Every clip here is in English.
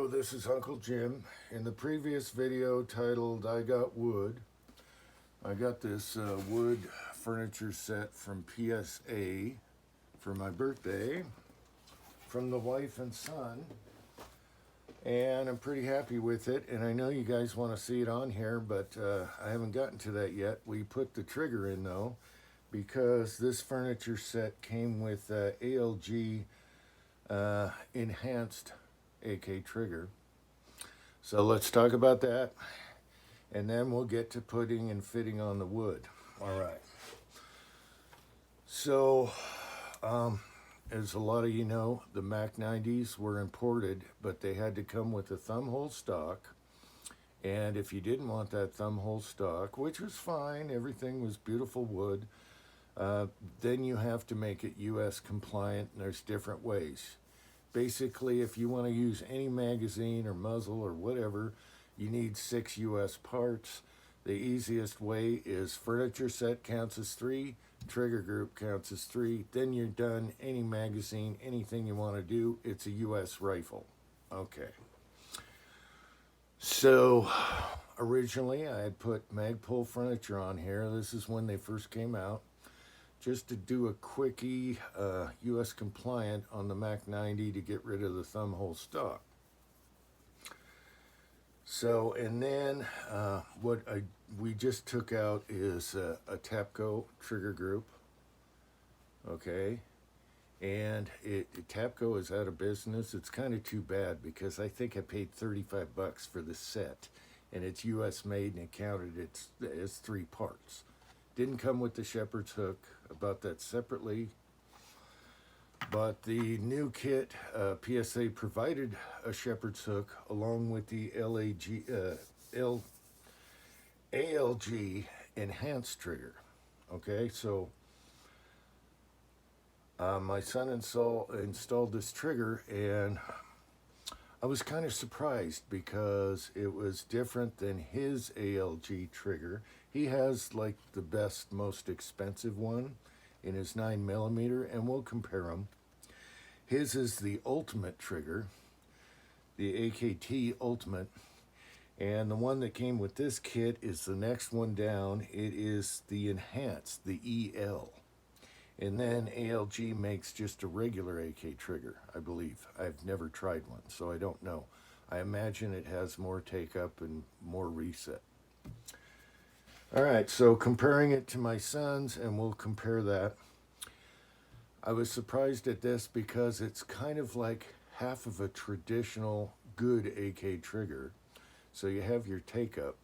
Hello, this is Uncle Jim. In the previous video titled I Got Wood, I got this wood furniture set from PSA for my birthday from the wife and son, and I'm pretty happy with it, and I know you guys want to see it on here, but I haven't gotten to that yet. We put the trigger in though, because this furniture set came with ALG enhanced AK trigger. So let's talk about that, and then we'll get to putting and fitting on the wood. All right. So, as a lot of you know, the Mak-90s were imported, but they had to come with a thumb hole stock. And if you didn't want that thumb hole stock, which was fine, everything was beautiful wood, then you have to make it US compliant, and there's different ways. Basically, if you want to use any magazine or muzzle or whatever, you need 6 US parts. The easiest way is furniture set counts as 3, trigger group counts as 3, then you're done. Any magazine, anything you want to do, it's a US rifle. Okay. So, originally I had put Magpul furniture on here. This is when they first came out. Just to do a quickie US compliant on the Mak-90 to get rid of the thumb hole stock. So, and then we just took out is a Tapco trigger group. Okay, and Tapco is out of business. It's kind of too bad because I think I paid $35 for the set, and it's US made, and it counted as 3 parts. Didn't come with the shepherd's hook. I bought that separately. But the new kit, PSA provided a shepherd's hook along with the ALG enhanced trigger. Okay, so my son installed this trigger, and I was kind of surprised because it was different than his ALG trigger. He has like the best, most expensive one in his 9mm, and we'll compare them. His is the ultimate trigger, the AKT Ultimate, and the one that came with this kit is the next one down. It is the enhanced, the EL. And then ALG makes just a regular AK trigger, I believe. I've never tried one, so I don't know. I imagine it has more take-up and more reset. All right, so comparing it to my son's, and we'll compare that. I was surprised at this because it's kind of like half of a traditional good AK trigger. So you have your take-up,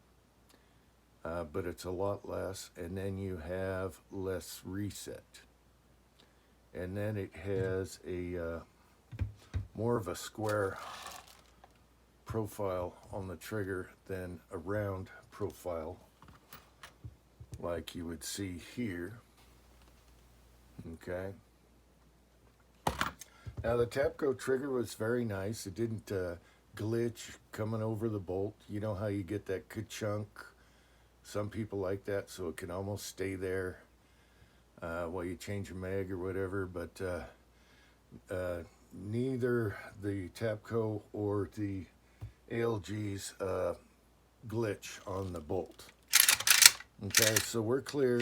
but it's a lot less, and then you have less reset. And then it has a more of a square profile on the trigger than a round profile like you would see here. Okay. Now the Tapco trigger was very nice. It didn't glitch coming over the bolt. You know how you get that ka-chunk? Some people like that, so it can almost stay there while you change your mag or whatever, but neither the Tapco or the ALG's glitch on the bolt. Okay, so we're clear.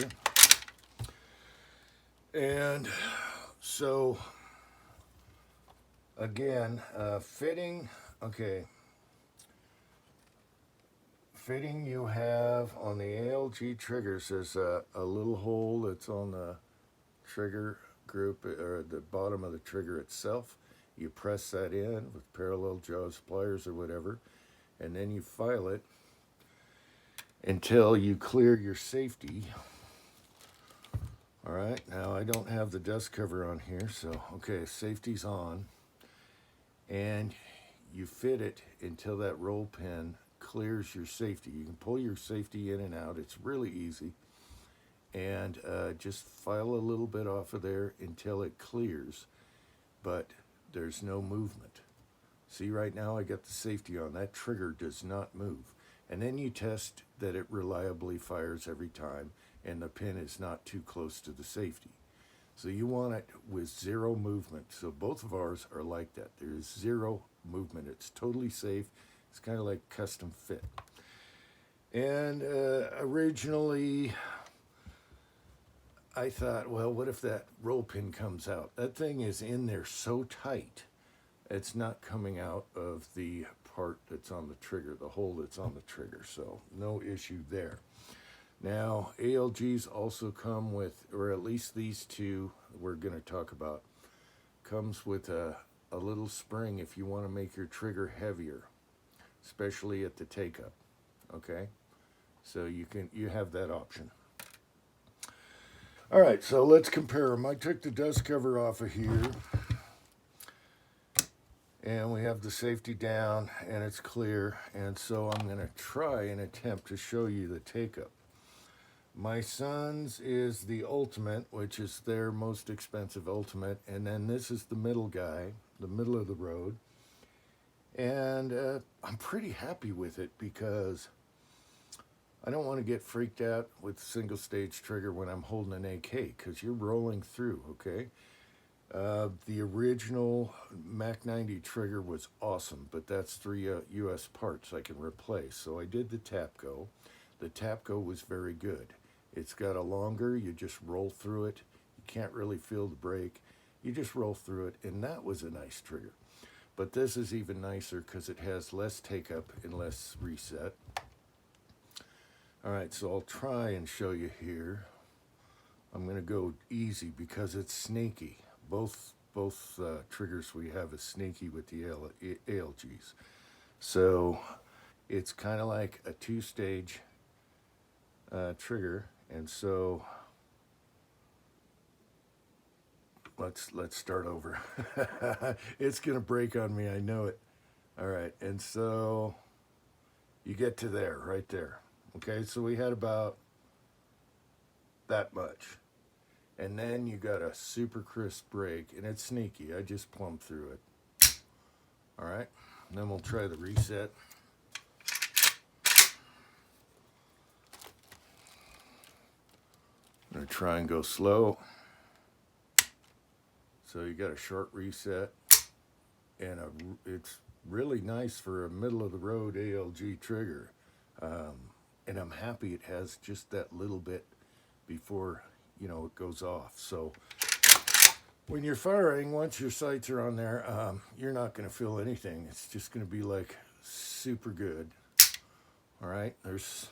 And so again, fitting, okay. Fitting, you have on the ALG triggers, there's a little hole that's on the trigger group, or the bottom of the trigger itself. You press that in with parallel jaws pliers or whatever, and then you file it until you clear your safety. All right, now I don't have the dust cover on here, so okay, safety's on. And you fit it until that roll pin clears your safety. You can pull your safety in and out. It's really easy. And just file a little bit off of there until it clears, but there's no movement. See, right now I got the safety on. That trigger does not move. And then you test that it reliably fires every time and the pin is not too close to the safety. So you want it with zero movement. So both of ours are like that. There's zero movement. It's totally safe. It's kind of like custom fit. And originally, I thought, well, what if that roll pin comes out? That thing is in there so tight, it's not coming out of the part that's on the trigger, the hole that's on the trigger. So no issue there. Now, ALGs also come with, or at least these two we're going to talk about, comes with a little spring if you want to make your trigger heavier, especially at the take-up, okay? So you have that option. All right, so let's compare them. I took the dust cover off of here, and we have the safety down, and it's clear, and so I'm going to try and attempt to show you the take-up. My son's is the Ultimate, which is their most expensive Ultimate, and then this is the middle guy, the middle of the road. And I'm pretty happy with it because I don't want to get freaked out with single stage trigger when I'm holding an AK, because you're rolling through, okay? The original Mak-90 trigger was awesome, but that's 3 US parts I can replace. So I did the Tapco. The Tapco was very good. It's got a longer, you just roll through it. You can't really feel the brake. You just roll through it, and that was a nice trigger. But this is even nicer because it has less take-up and less reset. All right, so I'll try and show you here. I'm going to go easy because it's sneaky. Both triggers we have is sneaky with the ALGs. So it's kind of like a two-stage trigger, and so let's start over. It's gonna break on me, I know it. All right, and so you get to there, right there. Okay, so we had about that much, and then you got a super crisp break, and it's sneaky. I just plumbed through it. All right, and then we'll try the reset. I'm going to try and go slow. So you got a short reset, and it's really nice for a middle of the road ALG trigger. And I'm happy it has just that little bit before, you know, it goes off. So when you're firing, once your sights are on there, you're not going to feel anything. It's just going to be like super good. All right, there's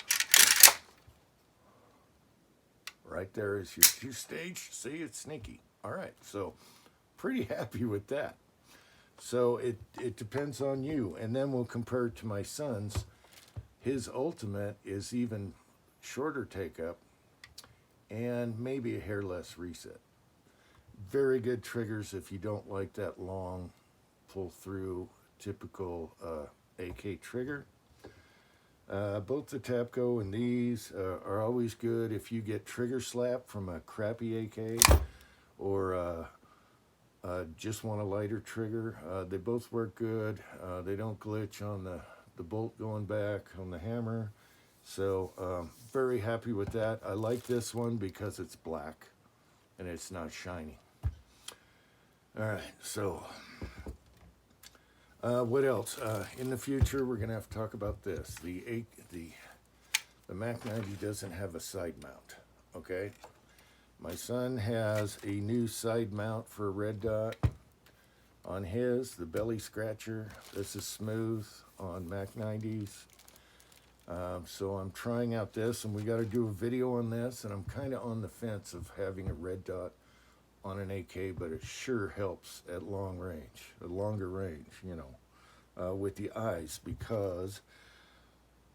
right there is your two-stage. See, it's sneaky. All right, so pretty happy with that. So it depends on you. And then we'll compare it to my son's. His Ultimate is even shorter take-up and maybe a hair less reset. Very good triggers if you don't like that long pull-through typical AK trigger. Both the Tapco and these are always good if you get trigger slap from a crappy AK or just want a lighter trigger. They both work good. They don't glitch on the bolt going back on the hammer. So very happy with that. I like this one because it's black and it's not shiny. All right, so what else? In the future, we're going to have to talk about this. The Mak-90 doesn't have a side mount, okay? My son has a new side mount for a red dot. On his, the belly scratcher, this is smooth on Mak-90s. So I'm trying out this, and we got to do a video on this, and I'm kind of on the fence of having a red dot on an AK, but it sure helps at long range, a longer range, you know, with the eyes, because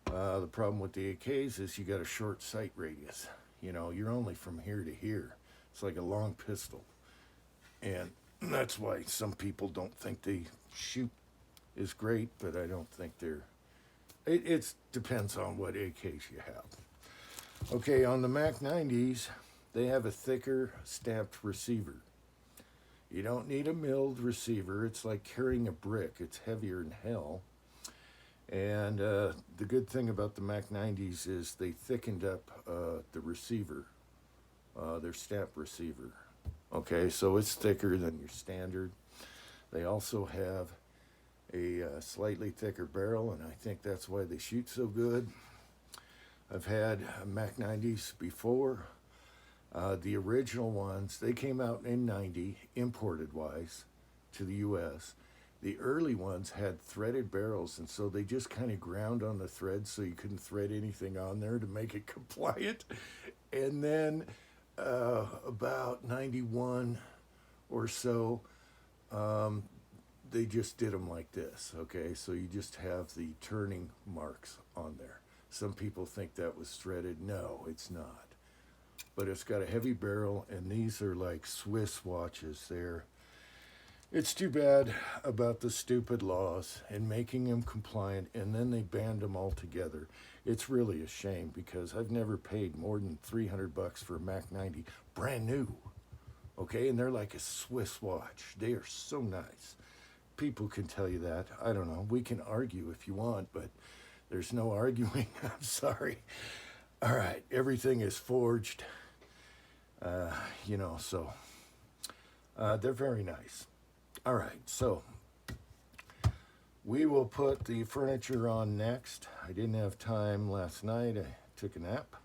the problem with the AKs is you got a short sight radius. You know, you're only from here to here. It's like a long pistol. And that's why some people don't think the shoot is great, but I don't think they're... It depends on what AKs you have. Okay, on the Mak-90s, they have a thicker stamped receiver. You don't need a milled receiver. It's like carrying a brick. It's heavier than hell. And the good thing about the Mak-90s is they thickened up the receiver, their stamp receiver. Okay, so it's thicker than your standard. They also have a slightly thicker barrel, and I think that's why they shoot so good. I've had Mak-90s before. The original ones, they came out in 90, imported wise, to the US. The early ones had threaded barrels, and so they just kind of ground on the thread so you couldn't thread anything on there to make it compliant. And then about 91 or so, they just did them like this, okay? So you just have the turning marks on there. Some people think that was threaded. No, it's not. But it's got a heavy barrel, and these are like Swiss watches. It's too bad about the stupid laws and making them compliant, and then they banned them altogether. It's really a shame because I've never paid more than $300 for a Mak-90, brand new. Okay, and they're like a Swiss watch. They are so nice. People can tell you that. I don't know. We can argue if you want, but there's no arguing. I'm sorry. All right, everything is forged. So they're very nice. All right, so we will put the furniture on next. I didn't have time last night. I took a nap.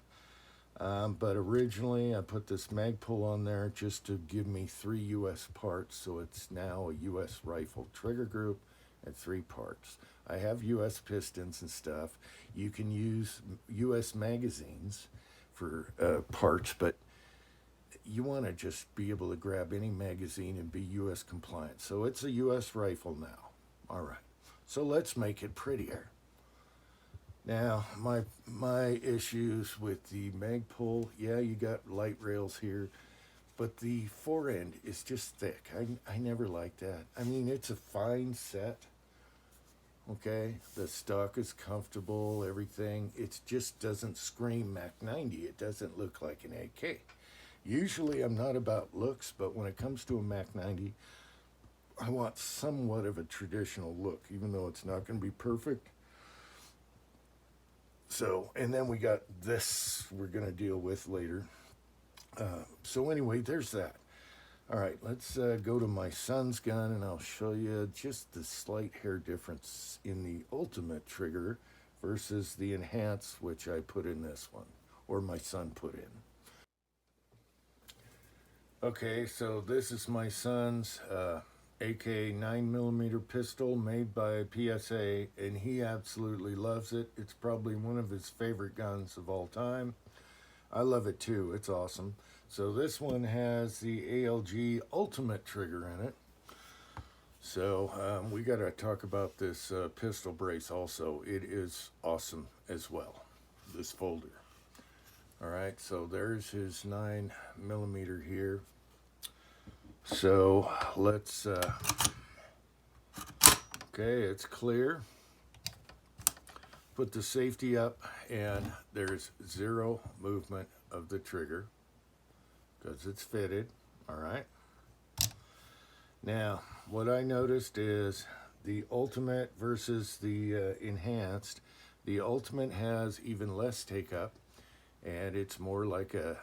But originally I put this Magpul on there just to give me 3 U.S. parts, so it's now a U.S. rifle trigger group and 3 parts. I have U.S. pistons and stuff. You can use U.S. magazines for parts, but you want to just be able to grab any magazine and be U.S. compliant. So it's a U.S. rifle now. All right, so let's make it prettier. Now, my issues with the Magpul, yeah, you got light rails here, but the fore end is just thick. I never liked that. I mean, it's a fine set, okay? The stock is comfortable, everything. It just doesn't scream Mak-90. It doesn't look like an AK. Usually I'm not about looks, but when it comes to a Mak-90, I want somewhat of a traditional look, even though it's not going to be perfect. So, and then we got this we're going to deal with later. So anyway, there's that. All right, let's go to my son's gun, and I'll show you just the slight hair difference in the ultimate trigger versus the enhanced, which I put in this one, or my son put in. Okay, so this is my son's AK 9mm pistol made by PSA, and he absolutely loves it. It's probably one of his favorite guns of all time. I love it too. It's awesome. So this one has the ALG Ultimate trigger in it. So we got to talk about this pistol brace also. It is awesome as well, this folder. All right, so there's his 9mm here. So let's, okay, it's clear. Put the safety up, and there's 0 movement of the trigger because it's fitted. All right. Now, what I noticed is the Ultimate versus the enhanced. The Ultimate has even less take up, and it's more like a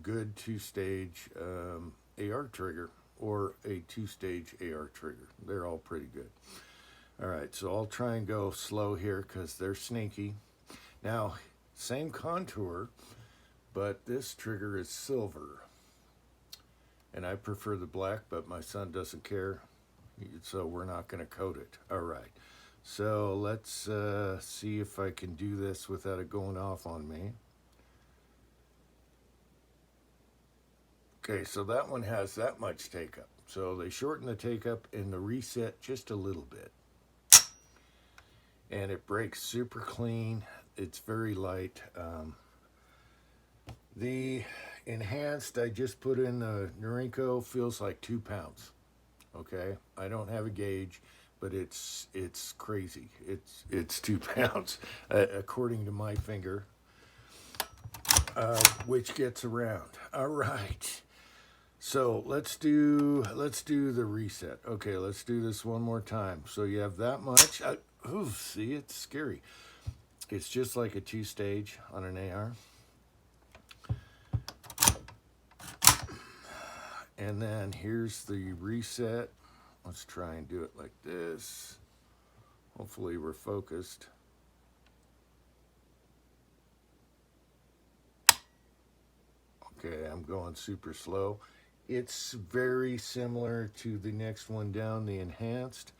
good 2-stage AR trigger, or a 2-stage AR trigger. They're all pretty good. All right, so I'll try and go slow here because they're sneaky. Now, same contour, but this trigger is silver. And I prefer the black, but my son doesn't care, so we're not going to coat it. All right, so let's see if I can do this without it going off on me. Okay, so that one has that much take up. So they shorten the take up and the reset just a little bit. And it breaks super clean. It's very light. The enhanced, I just put in the Norinco, feels like 2 pounds. Okay, I don't have a gauge, but it's crazy. It's 2 pounds according to my finger, which gets around. All right. So let's do the reset. Okay, let's do this one more time. So you have that much. See, it's scary. It's just like a 2-stage on an AR. And then here's the reset. Let's try and do it like this. Hopefully we're focused. Okay, I'm going super slow. It's very similar to the next one down, the enhanced.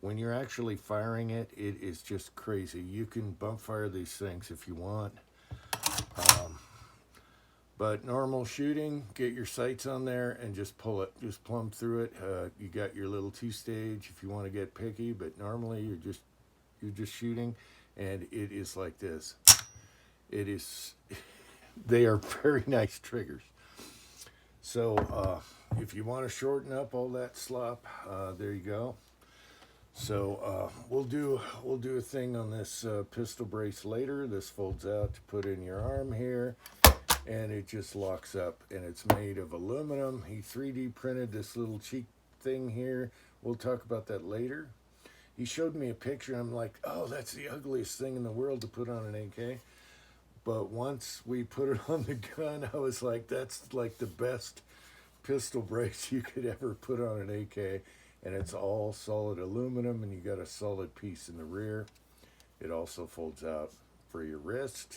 When you're actually firing it, it is just crazy. You can bump fire these things if you want. But normal shooting, get your sights on there and just pull it, just plumb through it. You got your little 2-stage if you want to get picky, but normally you're just shooting, and it is like this. It is, they are very nice triggers. So if you want to shorten up all that slop, there you go. So we'll do a thing on this pistol brace later. This folds out to put in your arm here, and it just locks up, and it's made of aluminum. He 3D printed this little cheek thing here. We'll talk about that later. He showed me a picture, and I'm like, oh, that's the ugliest thing in the world to put on an AK. But once we put it on the gun, I was like, that's like the best pistol brace you could ever put on an AK. And it's all solid aluminum, and you got a solid piece in the rear. It also folds out for your wrist.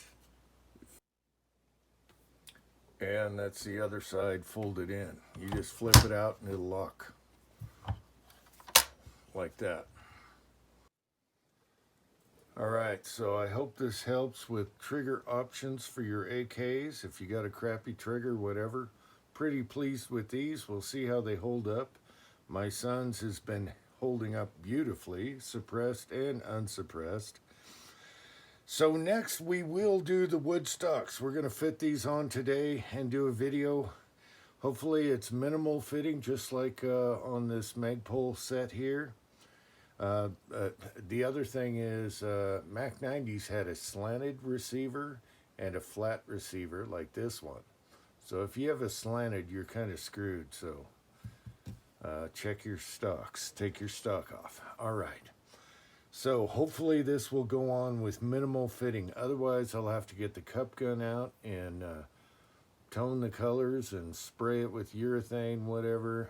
And that's the other side folded in. You just flip it out and it'll lock like that. All right, so I hope this helps with trigger options for your AKs. If you got a crappy trigger, whatever, pretty pleased with these. We'll see how they hold up. My son's has been holding up beautifully, suppressed and unsuppressed. So next we will do the wood stocks. We're going to fit these on today and do a video. Hopefully it's minimal fitting, just like on this Magpul set here. The other thing is Mak-90s had a slanted receiver and a flat receiver like this one. So if you have a slanted, you're kind of screwed. So check your stocks, take your stock off. All right. So hopefully this will go on with minimal fitting. Otherwise, I'll have to get the cup gun out and tone the colors and spray it with urethane, whatever.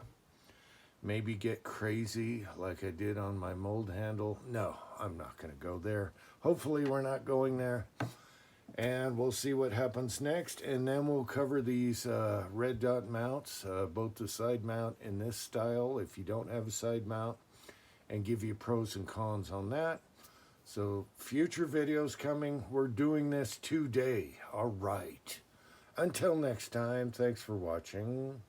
Maybe get crazy like I did on my mold handle. No, I'm not going to go there. Hopefully we're not going there. And we'll see what happens next. And then we'll cover these red dot mounts, both the side mount in this style if you don't have a side mount, and give you pros and cons on that. So future videos coming. We're doing this today. All right. Until next time, thanks for watching.